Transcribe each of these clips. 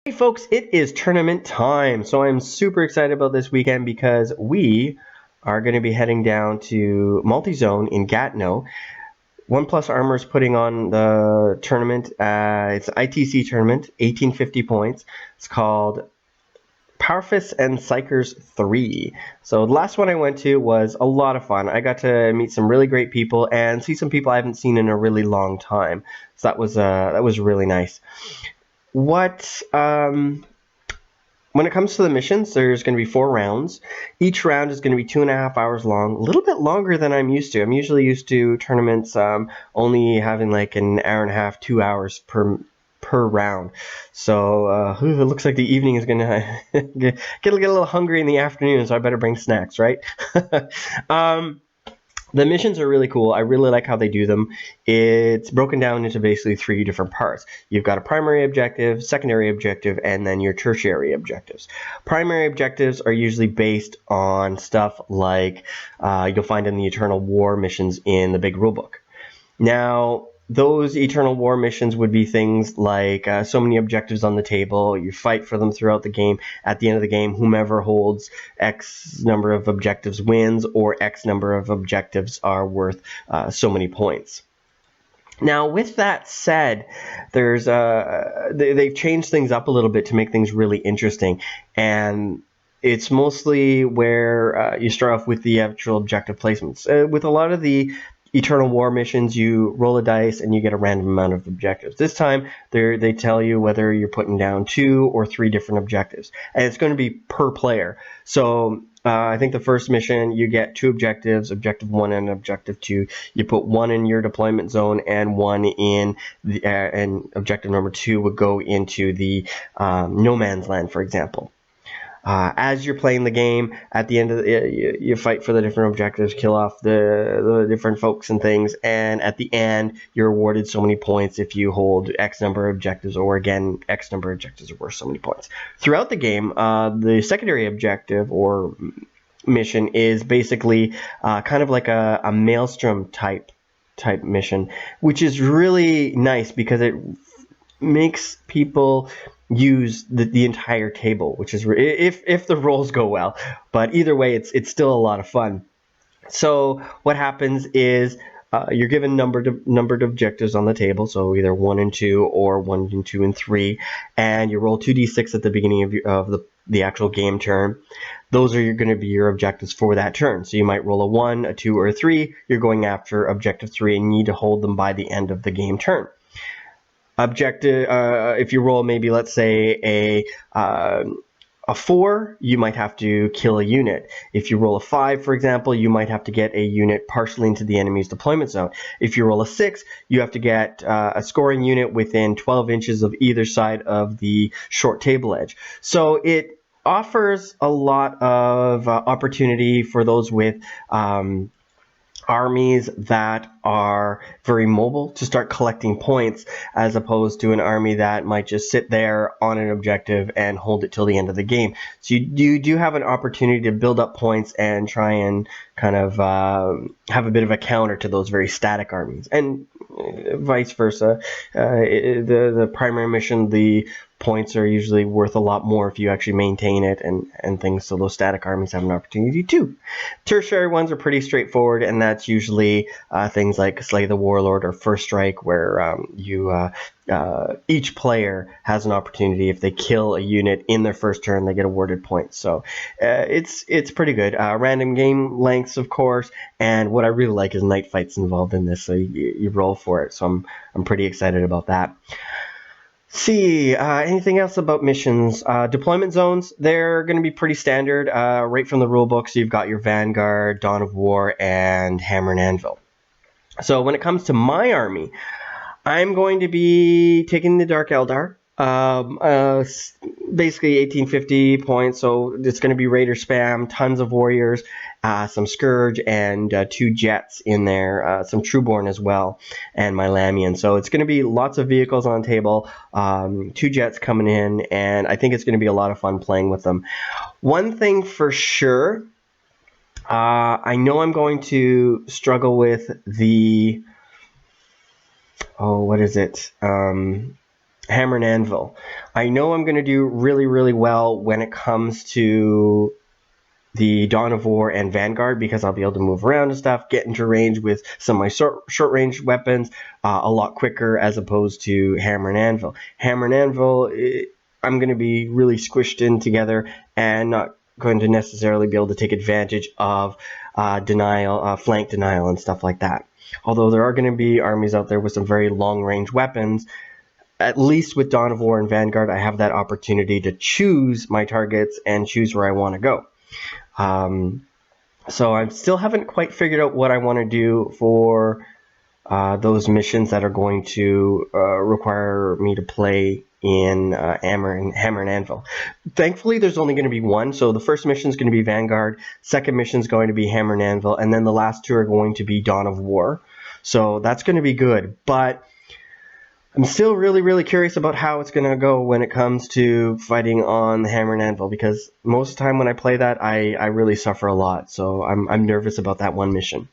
Hey folks, it is tournament time. So I'm super excited about this weekend because we are going to be heading down to Multizone in Gatineau. One Plus Armor is putting on the tournament. It's an ITC tournament, 1850 points. It's called Powerfists Psykers 3. So the last one I went to was a lot of fun. I got to meet some really great people and see some people I haven't seen in a really long time. So that was really nice. When it comes to the missions, there's going to be 4 rounds. Each round is going to be 2.5 hours long, a little bit longer than I'm used to. I'm usually used to tournaments only having like an hour and a half, 2 hours per round. So it looks like the evening is going to get a little hungry in the afternoon, so I better bring snacks, right? The missions are really cool. I really like how they do them. It's broken down into basically 3 different parts. You've got a primary objective, secondary objective, and then your tertiary objectives. Primary objectives are usually based on stuff like you'll find in the Eternal War missions in the big rulebook. Now, those Eternal War missions would be things like so many objectives on the table. You fight for them throughout the game. At the end of the game, whomever holds X number of objectives wins, or X number of objectives are worth so many points. Now, with that said, they've changed things up a little bit to make things really interesting, and it's mostly where you start off with the actual objective placements. With a lot of the Eternal War missions, you roll a dice and you get a random amount of objectives. This time, they tell you whether you're putting down 2 or 3 different objectives, and it's going to be per player. So I think the first mission, you get 2 objectives, objective 1 and objective 2. You put 1 in your deployment zone and 1 in the, and objective number 2 would go into the no man's land, for example. As you're playing the game, at the end of you fight for the different objectives, kill off the different folks and things, and at the end, you're awarded so many points if you hold X number of objectives, or again, X number of objectives are worth so many points. Throughout the game, the secondary objective or mission is basically kind of like a maelstrom type mission, which is really nice because it makes people use the entire table, which is if the rolls go well. But either way, it's still a lot of fun. So what happens is you're given numbered objectives on the table, so either 1 and 2 or 1 and 2 and 3, and you roll 2d6 at the beginning of the actual game turn. Those are going to be your objectives for that turn. So you might roll a 1, a 2, or a 3. You're going after objective 3 and you need to hold them by the end of the game turn. Objective, if you roll maybe, let's say, a 4, you might have to kill a unit. If you roll a 5, for example, you might have to get a unit partially into the enemy's deployment zone. If you roll a 6, you have to get a scoring unit within 12 inches of either side of the short table edge. So it offers a lot of opportunity for those with armies that are very mobile to start collecting points, as opposed to an army that might just sit there on an objective and hold it till the end of the game. So you do have an opportunity to build up points and try and kind of have a bit of a counter to those very static armies, and vice versa. The primary mission, the points are usually worth a lot more if you actually maintain it and things, so those static armies have an opportunity too. Tertiary ones are pretty straightforward, and that's usually things like Slay the Warlord or First Strike, where each player has an opportunity. If they kill a unit in their first turn, they get awarded points. So it's pretty good. Random game lengths, of course, and what I really like is night fights involved in this, so you roll for it. So I'm pretty excited about that. See, anything else about missions? Deployment zones, they're going to be pretty standard. Right from the rulebook, so you've got your Vanguard, Dawn of War, and Hammer and Anvil. So when it comes to my army, I'm going to be taking the Dark Eldar. Basically 1850 points, so it's going to be Raider spam, tons of warriors, some Scourge, and 2 jets in there, some Trueborn as well, and my Lamian. So it's going to be lots of vehicles on the table, 2 jets coming in, and I think it's going to be a lot of fun playing with them. One thing for sure, I know I'm going to struggle with the... what is it? Hammer and Anvil. I know I'm going to do really, really well when it comes to the Dawn of War and Vanguard, because I'll be able to move around and stuff, get into range with some of my short range weapons a lot quicker, as opposed to Hammer and Anvil. Hammer and Anvil, I'm going to be really squished in together and not going to necessarily be able to take advantage of denial, flank denial, and stuff like that. Although there are going to be armies out there with some very long range weapons, at least with Dawn of War and Vanguard, I have that opportunity to choose my targets and choose where I want to go. So I still haven't quite figured out what I want to do for those missions that are going to require me to play in Hammer and Anvil. Thankfully, there's only going to be one. So the first mission is going to be Vanguard, second mission is going to be Hammer and Anvil, and then the last two are going to be Dawn of War. So that's going to be good. But I'm still really, really curious about how it's going to go when it comes to fighting on the Hammer and Anvil, because most of the time when I play that, I really suffer a lot. So I'm nervous about that one mission.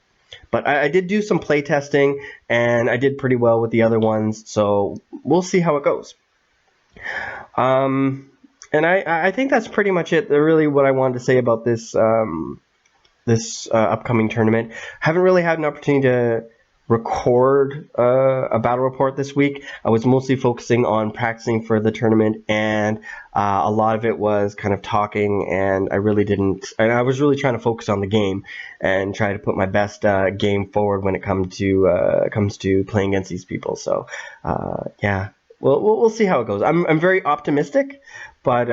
But I did do some play testing, and I did pretty well with the other ones, so we'll see how it goes. And I think that's pretty much it, really, what I wanted to say about this upcoming tournament. Haven't really had an opportunity to record a battle report this week. I was mostly focusing on practicing for the tournament, and a lot of it was kind of talking, and I was really trying to focus on the game and try to put my best game forward when it comes to playing against these people. So yeah, we'll see how it goes. I'm very optimistic, but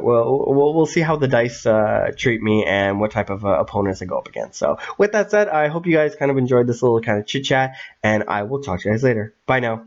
we'll see how the dice treat me and what type of opponents I go up against. So with that said, I hope you guys kind of enjoyed this little kind of chit chat, and I will talk to you guys later. Bye now.